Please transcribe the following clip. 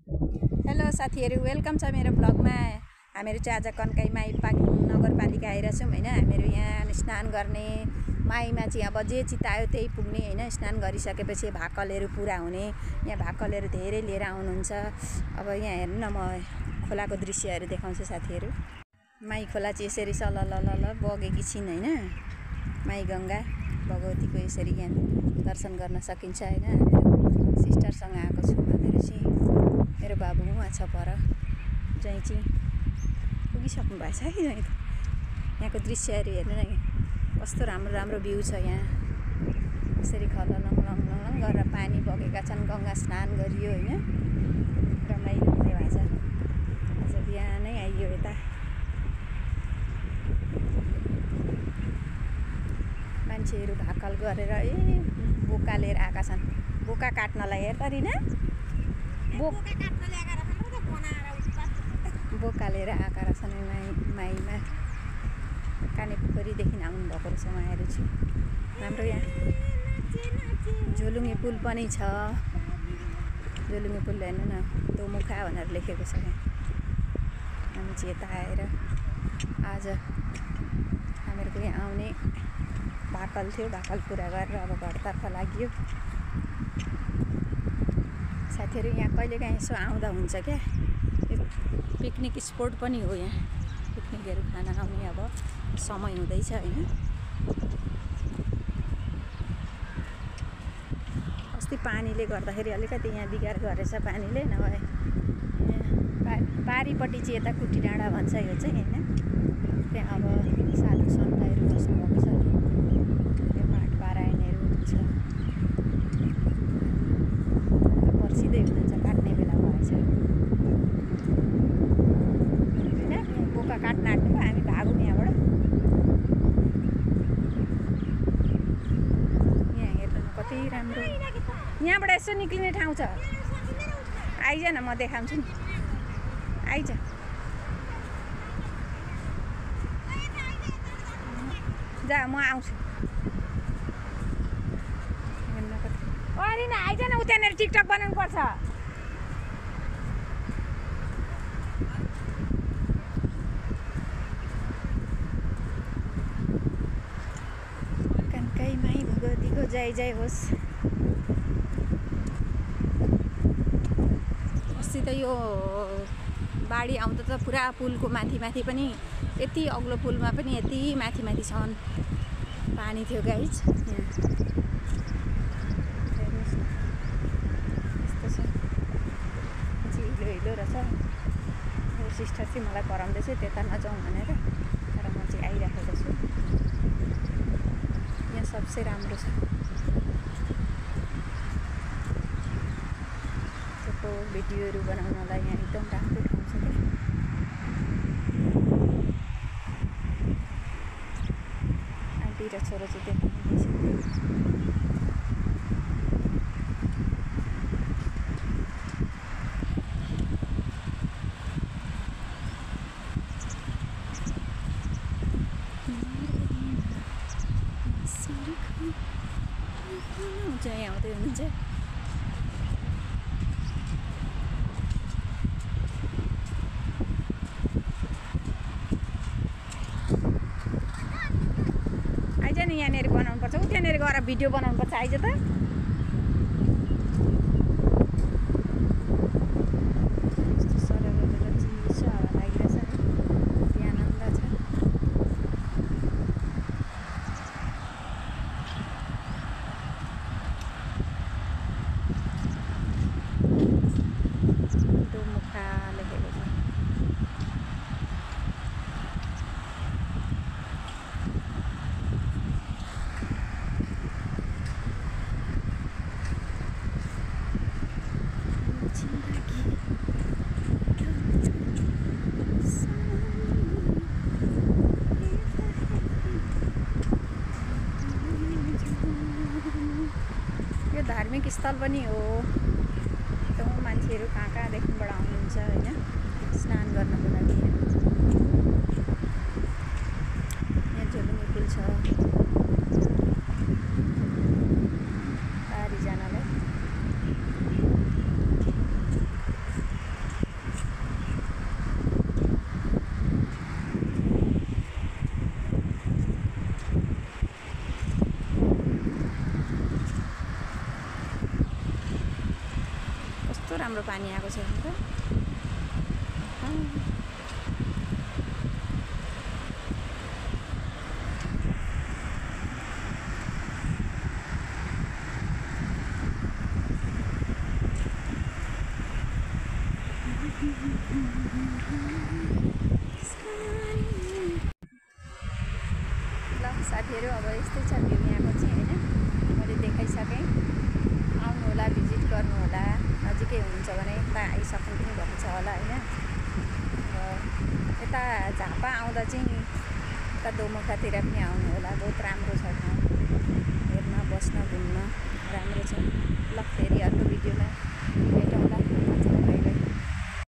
Hello साथीहरू, welcome छ मेरो ब्लगमा। हामीहरू चाहिँ आज कन्काई माई नगरपालिका आइरहेको छौँ होइन। हामीहरू यहाँ स्नान गर्ने, माईमा चाहिँ अब जे चितायो त्यही पुग्ने होइन। स्नान गरिसकेपछि भाकलहरू पुरा हुने। यहाँ भाकलहरू धेरै लिएर आउनुहुन्छ। अब यहाँ हेर्नु न, म खोलाको दृश्यहरू देखाउँछु साथीहरू। माई खोला चाहिँ यसरी सलल बगेकी छिन् होइन। माई गङ्गा भगवतीको यसरी यहाँ दर्शन गर्न सकिन्छ होइन। हामीहरू सिस्टरसँग आएको छु। हामीहरू चाहिँ मेरो बाबु उहाँ छ पर, चाहिँ पुगिसक्नु भएछ है। यहाँको दृश्यहरू हेर्नु न, कस्तो राम्रो राम्रो भ्यू छ यहाँ। यसरी खललङ लङ गरेर पानी बगेका छन्। गङ्गा स्नान गरियो होइन, रमाइलो हुने भएछ। आज बिहानै आइयो यता। मान्छेहरू भाकल गरेर बोका लिएर आएका छन्। बोका काट्नलाई हेर्दा रिना, बोका लिएर आएका रहेछन् माईमा। कानेपोखरीदेखि आउनुभएको रहेछ उहाँहरू चाहिँ। हाम्रो यहाँ झोलुङ्गे पुल पनि छ। झोलुङ्गे पुल हेर्नु न, दोमुखा भनेर लेखेको छ यहाँ। हामी चाहिँ यता आएर आज हामीहरूको यहाँ आउने भाकल थियो। भाकल पुरा गरेर अब घरतर्फ लाग्यो। साथीहरू यहाँ कहिलेकाहीँ यसो आउँदा हुन्छ क्या। पिकनिक स्पोट पनि हो यहाँ। पिकनिकहरू खान आउने अब समय हुँदैछ होइन। अस्ति पानीले गर्दाखेरि अलिकति यहाँ बिगार गरेछ पानीले, नभए पारिपट्टि चाहिँ यता कुटी डाँडा भन्छ यो चाहिँ होइन। त्यहाँ अब साधु सन्तहरू बस्नुभएको छ। त्यो पाठ पारायणहरू हुन्छ। पर्सिँदै हुनुहुन्छ, काट्ने बेला भएछ। बोका काट्न आँट्नु भयो, हामी भागौँ यहाँबाट। यहाँ हेर्नु न कति राम्रो। यहाँबाट यसो निक्लिने ठाउँ छ। आइज न, म देखाउँछु नि। आइज, जा म आउँछु। अरे न आइज न, उतानेर टिकटक बनाउनु पर्छ। कन्काई माई भगवतीको जय जय होस्। अस्ति त यो बाढी आउँदा त पुरा पुलको माथि पनि, यति अग्लो पुलमा पनि यति माथिसम्म पानी थियो गाइज। हिलो रहेछ। मेरो सिस्टर चाहिँ मलाई कराउँदैछ त्यता नजाउँ भनेर, तर म चाहिँ आइराखेको छु। यहाँ सबसे राम्रो छ। फोटो भिडियोहरू बनाउनलाई यहाँ एकदम राम्रो ठाउँ छ क्या। आन्टी र छोरो चाहिँ देखाउँदैछ। चाहिँ आउँदै हुनुहुन्छ। आइज नि, यहाँनिर बनाउनुपर्छ। उतानिर गएर भिडियो बनाउनुपर्छ। आइज त। धार्मिक स्थल पनि हो। एकदम मान्छेहरू कहाँदेखिबाट आउनुहुन्छ होइन, स्नान गर्नको लागि। यहाँ झोलुङ्गे पुल छ। पारी जानलाई राम्रो पानी आएको छ नि त। ल साथीहरू अब यस्तै छ भ्यू यहाँको चाहिँ होइन, मैले देखाइसकेँ। आउनु होला, भिजिट गर्नु होला, नजिकै हुनुहुन्छ भने यता आइसक्नु पनि भएको छ होला होइन। यता झापा आउँदा चाहिँ यता दोमुखातिर पनि आउनु होला, बहुत राम्रो छ ठाउँ, हेर्न बस्न घुम्न राम्रो छ। ल फेरि अर्को भिडियोमा